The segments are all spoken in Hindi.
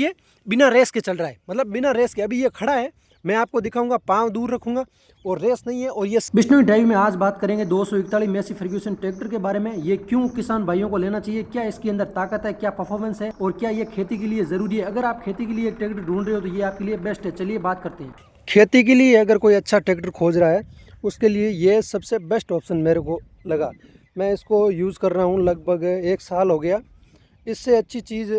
ये बिना रेस के चल रहा है, मतलब बिना रेस के। अभी ये खड़ा है, मैं आपको दिखाऊंगा, पाँव दूर रखूंगा और रेस नहीं है। और ये बिश्नोई ड्राइव में आज बात करेंगे 241 मेसी फर्ग्यूसन ट्रैक्टर के बारे में। ये क्यों किसान भाइयों को लेना चाहिए, क्या इसके अंदर ताकत है, क्या परफॉर्मेंस है और क्या ये खेती के लिए ज़रूरी है। अगर आप खेती के लिए एक ट्रैक्टर ढूंढ रहे हो तो ये आपके लिए बेस्ट है। चलिए बात करते हैं। खेती के लिए अगर कोई अच्छा ट्रैक्टर खोज रहा है उसके लिए ये सबसे बेस्ट ऑप्शन मेरे को लगा। मैं इसको यूज़ कर रहा हूँ, लगभग 1 साल हो गया। इससे अच्छी चीज़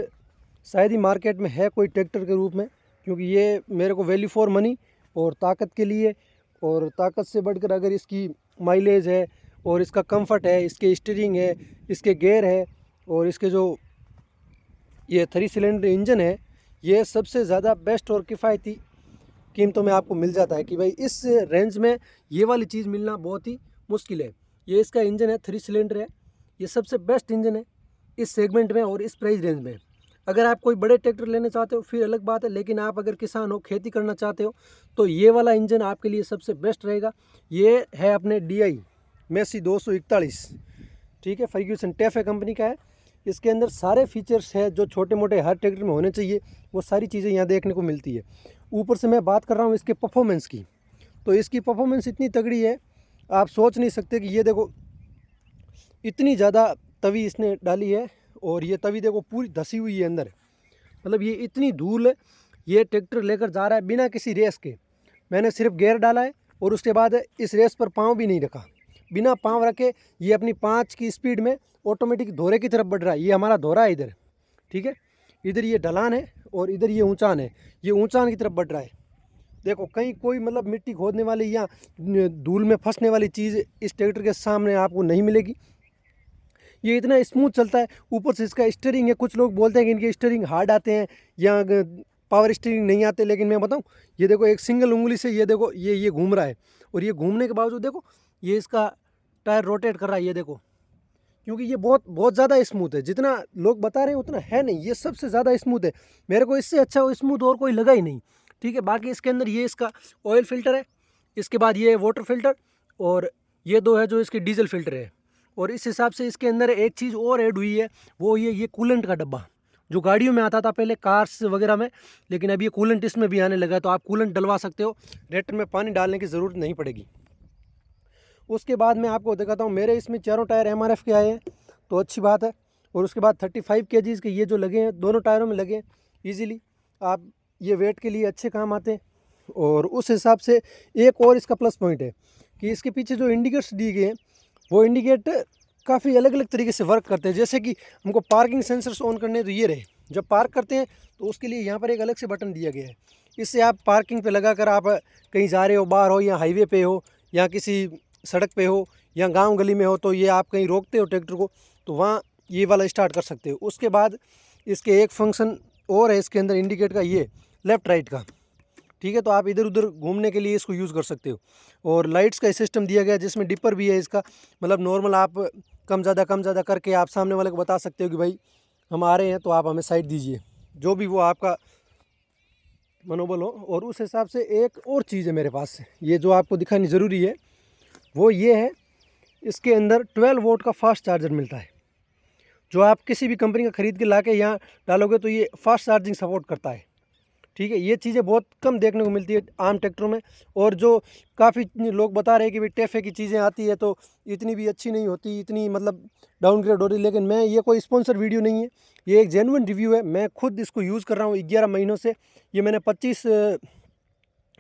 शायद ही मार्केट में है कोई ट्रैक्टर के रूप में, क्योंकि ये मेरे को वैल्यू फॉर मनी और ताकत के लिए, और ताकत से बढ़कर अगर इसकी माइलेज है और इसका कंफर्ट है, इसके स्टीयरिंग है, इसके गियर है और इसके जो ये 3 सिलेंडर इंजन है, ये सबसे ज़्यादा बेस्ट और किफ़ायती कीमतों में आपको मिल जाता है। कि भाई इस रेंज में ये वाली चीज़ मिलना बहुत ही मुश्किल है। ये इसका इंजन है, 3 सिलेंडर है, ये सबसे बेस्ट इंजन है इस सेगमेंट में और इस प्राइस रेंज में। अगर आप कोई बड़े ट्रैक्टर लेना चाहते हो फिर अलग बात है, लेकिन आप अगर किसान हो, खेती करना चाहते हो तो ये वाला इंजन आपके लिए सबसे बेस्ट रहेगा। ये है अपने DI मेसी 241, ठीक है, फर्ग्यूसन टेफे कंपनी का है। इसके अंदर सारे फीचर्स है जो छोटे मोटे हर ट्रैक्टर में होने चाहिए, वो सारी चीज़ें यहाँ देखने को मिलती है। ऊपर से मैं बात कर रहा हूँ इसके परफॉर्मेंस की, तो इसकी परफॉर्मेंस इतनी तगड़ी है आप सोच नहीं सकते। कि ये देखो इतनी ज़्यादा तवी इसने डाली है और ये तवी देखो पूरी धसी हुई है अंदर, मतलब ये इतनी धूल ये ट्रैक्टर लेकर जा रहा है बिना किसी रेस के। मैंने सिर्फ गियर डाला है और उसके बाद इस रेस पर पाँव भी नहीं रखा। बिना पाँव रखे ये अपनी 5 की स्पीड में ऑटोमेटिक धोरे की तरफ बढ़ रहा है। ये हमारा धोरा है इधर, ठीक है, इधर ये ढलान है और इधर ये ऊंचान है, ये ऊंचान की तरफ बढ़ रहा है। देखो कहीं कोई मतलब मिट्टी खोदने वाली या धूल में फंसने वाली चीज़ इस ट्रैक्टर के सामने आपको नहीं मिलेगी। ये इतना स्मूथ चलता है। ऊपर से इसका स्टीयरिंग है, कुछ लोग बोलते हैं कि इनके स्टीयरिंग हार्ड आते हैं या पावर स्टीयरिंग नहीं आते, लेकिन मैं बताऊं, ये देखो एक सिंगल उंगली से ये देखो ये घूम रहा है और ये घूमने के बावजूद देखो ये इसका टायर रोटेट कर रहा है, ये देखो, क्योंकि ये बहुत बहुत ज़्यादा स्मूथ है। जितना लोग बता रहे हैं उतना है नहीं, ये सबसे ज़्यादा स्मूथ है। मेरे को इससे अच्छा स्मूथ और कोई लगा ही नहीं, ठीक है। बाकी इसके अंदर ये इसका ऑयल फिल्टर है, इसके बाद ये वाटर फिल्टर और ये 2 है जो इसके डीजल फिल्टर है। और इस हिसाब से इसके अंदर एक चीज़ और ऐड हुई है, वो ये कूलेंट का डब्बा जो गाड़ियों में आता था पहले कार्स वगैरह में, लेकिन अब ये कूलेंट इसमें भी आने लगा है, तो आप कूलेंट डलवा सकते हो, रेटर में पानी डालने की ज़रूरत नहीं पड़ेगी। उसके बाद मैं आपको दिखाता हूँ, मेरे इसमें चारों टायर MRF के आए हैं, तो अच्छी बात है। और उसके बाद 35 kg के ये जो लगे हैं दोनों टायरों में लगे हैं ईजिली, आप ये वेट के लिए अच्छे काम आते हैं। और उस हिसाब से एक और इसका प्लस पॉइंट है कि इसके पीछे जो इंडिकेटर्स दिए गए हैं वो इंडिकेट काफ़ी अलग अलग तरीके से वर्क करते हैं। जैसे कि हमको पार्किंग सेंसर्स ऑन करने हैं तो ये रहे, जब पार्क करते हैं तो उसके लिए यहाँ पर एक अलग से बटन दिया गया है। इससे आप पार्किंग पे लगाकर आप कहीं जा रहे हो, बाहर हो या हाईवे पे हो या किसी सड़क पे हो या गांव गली में हो, तो ये आप कहीं रोकते हो ट्रैक्टर को तो वहाँ ये वाला स्टार्ट कर सकते हो। उसके बाद इसके एक फंक्शन और है इसके अंदर इंडिकेट का, ये लेफ़्ट राइट का, ठीक है, तो आप इधर उधर घूमने के लिए इसको यूज़ कर सकते हो। और लाइट्स का सिस्टम दिया गया है जिसमें डिपर भी है इसका, मतलब नॉर्मल आप कम ज़्यादा करके आप सामने वाले को बता सकते हो कि भाई हम आ रहे हैं तो आप हमें साइड दीजिए, जो भी वो आपका मनोबल हो। और उस हिसाब से एक और चीज़ है मेरे पास, ये जो आपको दिखानी ज़रूरी है, वो ये है इसके अंदर 12 वोल्ट का फास्ट चार्जर मिलता है, जो आप किसी भी कंपनी का ख़रीद के ला के यहाँ डालोगे तो ये फास्ट चार्जिंग सपोर्ट करता है, ठीक है। ये चीज़ें बहुत कम देखने को मिलती है आम ट्रैक्टरों में, और जो काफ़ी लोग बता रहे हैं कि भाई टेफे की चीज़ें आती है तो इतनी भी अच्छी नहीं होती, इतनी मतलब डाउनग्रेड हो रही, लेकिन मैं ये कोई स्पॉन्सर वीडियो नहीं है, ये एक जेन्युइन रिव्यू है। मैं खुद इसको यूज़ कर रहा हूँ 11 महीनों से। ये मैंने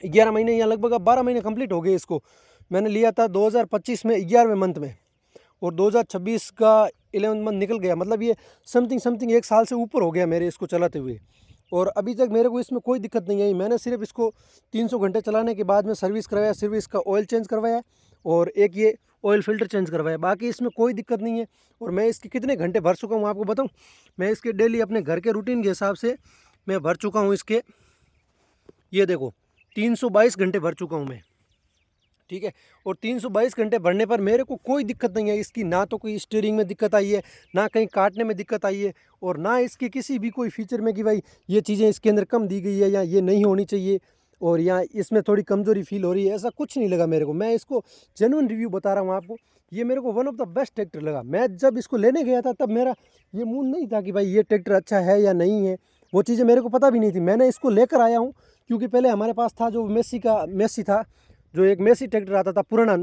11 महीने या लगभग अब 12 महीने कंप्लीट हो गए इसको। मैंने लिया था 2025 में 11वें मंथ में और 2026 का 11 मंथ निकल गया, मतलब ये समथिंग 1 साल से ऊपर हो गया मेरे इसको चलाते हुए, और अभी तक मेरे को इसमें कोई दिक्कत नहीं आई। मैंने सिर्फ इसको 300 घंटे चलाने के बाद में सर्विस करवाया, सिर्फ इसका ऑयल चेंज करवाया और एक ये ऑयल फिल्टर चेंज करवाया, बाकी इसमें कोई दिक्कत नहीं है। और मैं इसके कितने घंटे भर चुका हूँ आपको बताऊँ, मैं इसके डेली अपने घर के रूटीन के हिसाब से मैं भर चुका हूँ इसके, ये देखो 322 घंटे भर चुका हूँ मैं, ठीक है। और 322 घंटे भरने पर मेरे को कोई दिक्कत नहीं है इसकी, ना तो कोई स्टीयरिंग में दिक्कत आई है, ना कहीं काटने में दिक्कत आई है, और ना इसके किसी भी कोई फीचर में कि भाई ये चीज़ें इसके अंदर कम दी गई है या ये नहीं होनी चाहिए और या इसमें थोड़ी कमज़ोरी फील हो रही है, ऐसा कुछ नहीं लगा मेरे को। मैं इसको जेन्युइन रिव्यू बता रहा हूँ आपको, ये मेरे को one of the best tractor लगा। मैं जब इसको लेने गया था तब मेरा ये मूड नहीं था कि भाई ये ट्रैक्टर अच्छा है या नहीं है, वो चीज़ें मेरे को पता भी नहीं थी। मैंने इसको लेकर आया हूँ क्योंकि पहले हमारे पास था जो मेसी था, जो एक मेसी ट्रैक्टर आता था पुराना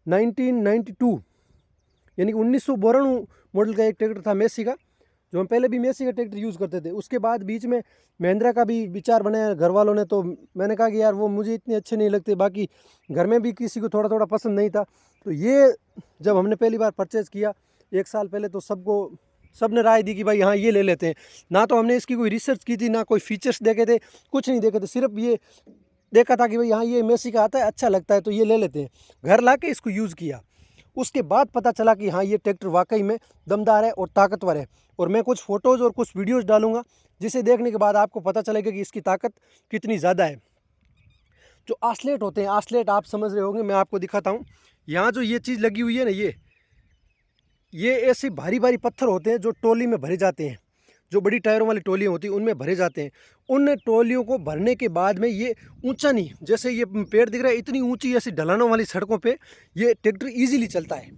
1992 यानी कि 1992 मॉडल का एक ट्रैक्टर था मेसी का, जो हम पहले भी मेसी का ट्रैक्टर यूज़ करते थे। उसके बाद बीच में महिंद्रा का भी विचार बनाया घर वालों ने, तो मैंने कहा कि यार वो मुझे इतने अच्छे नहीं लगते, बाकी घर में भी किसी को थोड़ा थोड़ा पसंद नहीं था। तो ये जब हमने पहली बार परचेज़ किया 1 साल पहले, तो सबने राय दी कि भाई हाँ ये ले लेते हैं। ना तो हमने इसकी कोई रिसर्च की थी, ना कोई फीचर्स देखे थे, कुछ नहीं देखे थे, सिर्फ ये देखा था कि भाई हाँ ये मेसी का आता है, अच्छा लगता है तो ये ले लेते हैं। घर ला के इसको यूज़ किया, उसके बाद पता चला कि हाँ ये ट्रैक्टर वाकई में दमदार है और ताकतवर है। और मैं कुछ फ़ोटोज़ और कुछ वीडियोज़ डालूंगा जिसे देखने के बाद आपको पता चलेगा कि इसकी ताकत कितनी ज़्यादा है। जो आसलेट होते हैं, आसलेट आप समझ रहे होंगे, मैं आपको दिखाता हूँ। यहाँ जो ये चीज़ लगी हुई है ना, ये ऐसे भारी भारी पत्थर होते हैं जो टोली में भरे जाते हैं, जो बड़ी टायरों वाली टोलियाँ होती हैं उनमें भरे जाते हैं। उन टोलियों को भरने के बाद में ये ऊंचा नहीं, जैसे ये पेड़ दिख रहा है, इतनी ऊंची ऐसी ढलानों वाली सड़कों पे ये ट्रैक्टर इजीली चलता है।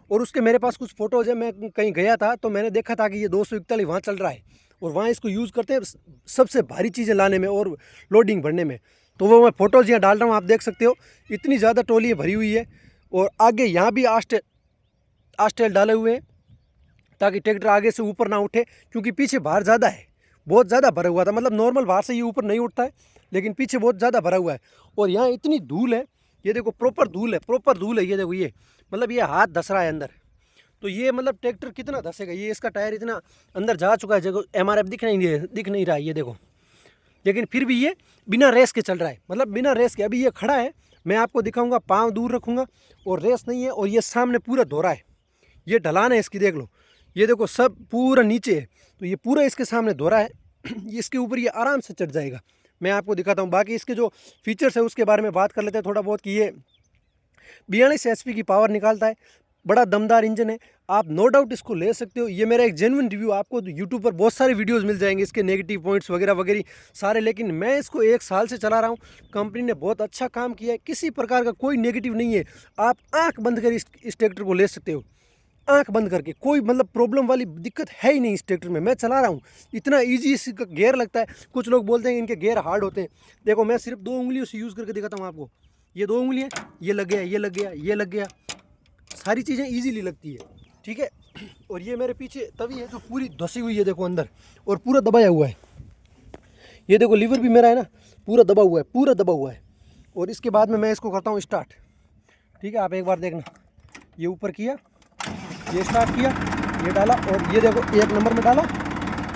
और उसके मेरे पास कुछ फ़ोटोज़ है, मैं कहीं गया था तो मैंने देखा था कि ये 241 वहाँ चल रहा है और वहाँ इसको यूज़ करते हैं सबसे भारी चीज़ें लाने में और लोडिंग भरने में। तो वो मैं फ़ोटोज़ यहाँ डाल रहा हूँ, आप देख सकते हो इतनी ज़्यादा टोलियाँ भरी हुई है। और आगे यहाँ भी आस्टेल डाले हुए हैं ताकि ट्रैक्टर आगे से ऊपर ना उठे, क्योंकि पीछे भार ज़्यादा है, बहुत ज़्यादा भरा हुआ था। मतलब नॉर्मल भार से ये ऊपर नहीं उठता है, लेकिन पीछे बहुत ज़्यादा भरा हुआ है। और यहाँ इतनी धूल है, ये देखो प्रॉपर धूल है, ये देखो, ये मतलब ये हाथ धस रहा है अंदर। तो ये मतलब ट्रैक्टर कितना धसेगा, ये इसका टायर इतना अंदर जा चुका है, जगह MRF दिख नहीं रहा है, ये देखो। लेकिन फिर भी ये बिना रेस के चल रहा है, मतलब बिना रेस के। अभी ये खड़ा है, मैं आपको दिखाऊंगा, पाँव दूर रखूँगा और रेस नहीं है। और ये सामने पूरा धोरा है, ये ढलान है इसकी, देख लो, ये देखो सब पूरा नीचे है, तो ये पूरा इसके सामने धोरा है। इसके ऊपर ये आराम से चढ़ जाएगा, मैं आपको दिखाता हूँ। बाकी इसके जो फीचर्स है उसके बारे में बात कर लेते हैं थोड़ा बहुत, कि ये 42 HP की पावर निकालता है, बड़ा दमदार इंजन है, आप नो डाउट इसको ले सकते हो। ये मेरा एक जेन्युइन रिव्यू, आपको यूट्यूब पर बहुत सारे वीडियोस मिल जाएंगे इसके नेगेटिव पॉइंट्स वगैरह वगैरह सारे, लेकिन मैं इसको 1 साल से चला रहा हूँ। कंपनी ने बहुत अच्छा काम किया है, किसी प्रकार का कोई नेगेटिव नहीं है। आप आँख बंद कर इस ट्रैक्टर को ले सकते हो, आंख बंद करके, कोई मतलब प्रॉब्लम वाली दिक्कत है ही नहीं इस ट्रैक्टर में। मैं चला रहा हूँ, इतना इजी इसका गियर लगता है। कुछ लोग बोलते हैं इनके गियर हार्ड होते हैं, देखो मैं सिर्फ 2 उंगलियों से यूज़ करके दिखाता हूँ आपको। ये 2 उंगलियाँ, ये लग गया, ये लग गया, ये लग गया, सारी चीज़ें ईजीली लगती है, ठीक है। और ये मेरे पीछे तवी है जो पूरी धसी हुई है, देखो अंदर, और पूरा दबाया हुआ है। ये देखो लीवर भी मेरा है ना, पूरा दबा हुआ है, पूरा दबा हुआ है। और इसके बाद में मैं इसको करता हूँ स्टार्ट, ठीक है। आप एक बार देखना, ये ऊपर किया, ये स्टार्ट किया, ये डाला, और ये देखो 1 नंबर में डाला।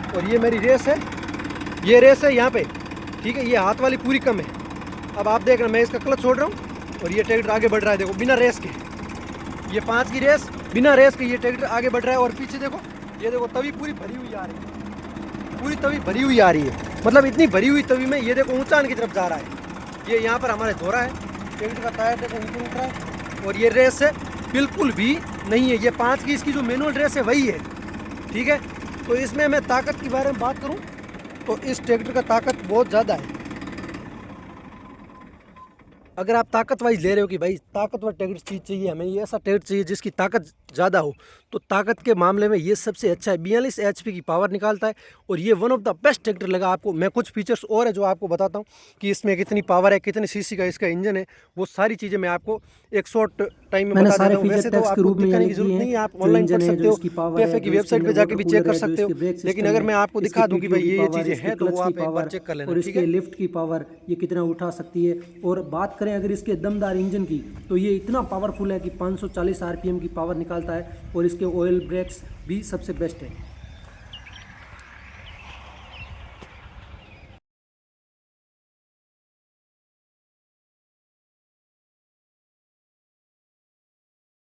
और ये मेरी रेस है, ये रेस है यहाँ पे, ठीक है। ये हाथ वाली पूरी कम है। अब आप देखना, मैं इसका क्लच छोड़ रहा हूँ और ये ट्रैक्टर आगे बढ़ रहा है, देखो बिना रेस के। ये 5 की रेस, बिना रेस के ये ट्रैक्टर आगे बढ़ रहा है। और पीछे देखो, ये देखो तवी पूरी भरी हुई आ रही है, पूरी तवी भरी हुई आ रही है, मतलब इतनी भरी हुई तवी में ये देखो ऊंचान की तरफ जा रहा है। ये यहाँ पर हमारे धोरा है, ट्रैक्टर का टायर देखो ऊपर उठ रहा है। और ये रेस है बिल्कुल भी नहीं है, ये 5 की इसकी जो मैनुअल रेस है वही है, ठीक है। तो इसमें मैं ताकत के बारे में बात करूं तो इस ट्रैक्टर का ताकत बहुत ज़्यादा है। अगर आप ताकत वाइज ले रहे हो कि भाई ताकतवर ट्रैक्टर चीज़ चाहिए हमें, ये ऐसा ट्रैक्टर चाहिए जिसकी ताकत ज़्यादा हो, तो ताकत के मामले में ये सबसे अच्छा है। 42 HP की पावर निकालता है और ये one of the best tractor लगा आपको। मैं कुछ फीचर्स और है जो आपको बताता हूँ कि इसमें कितनी पावर है, कितनी सीसी का इसका इंजन है, वो सारी चीज़ें मैं आपको एक शॉर्ट टाइम में बता देता हूँ। वैसे तो आपको दिखाने की जरूरत नहीं है, आप ऑनलाइन पढ़ सकते हो, कैफे की वेबसाइट पर जाके भी चेक कर सकते हो। लेकिन अगर मैं आपको दिखा दूँ कि भाई ये चीज़ें हैं तो वो आप एक बार चेक कर लेना, और इसके लिफ्ट की पावर ये कितना उठा सकती है। और बात करें अगर इसके दमदार इंजन की, तो ये इतना पावरफुल है कि 540 RPM की पावर निकालता है और इसके ऑयल ब्रेक्स भी सबसे बेस्ट है।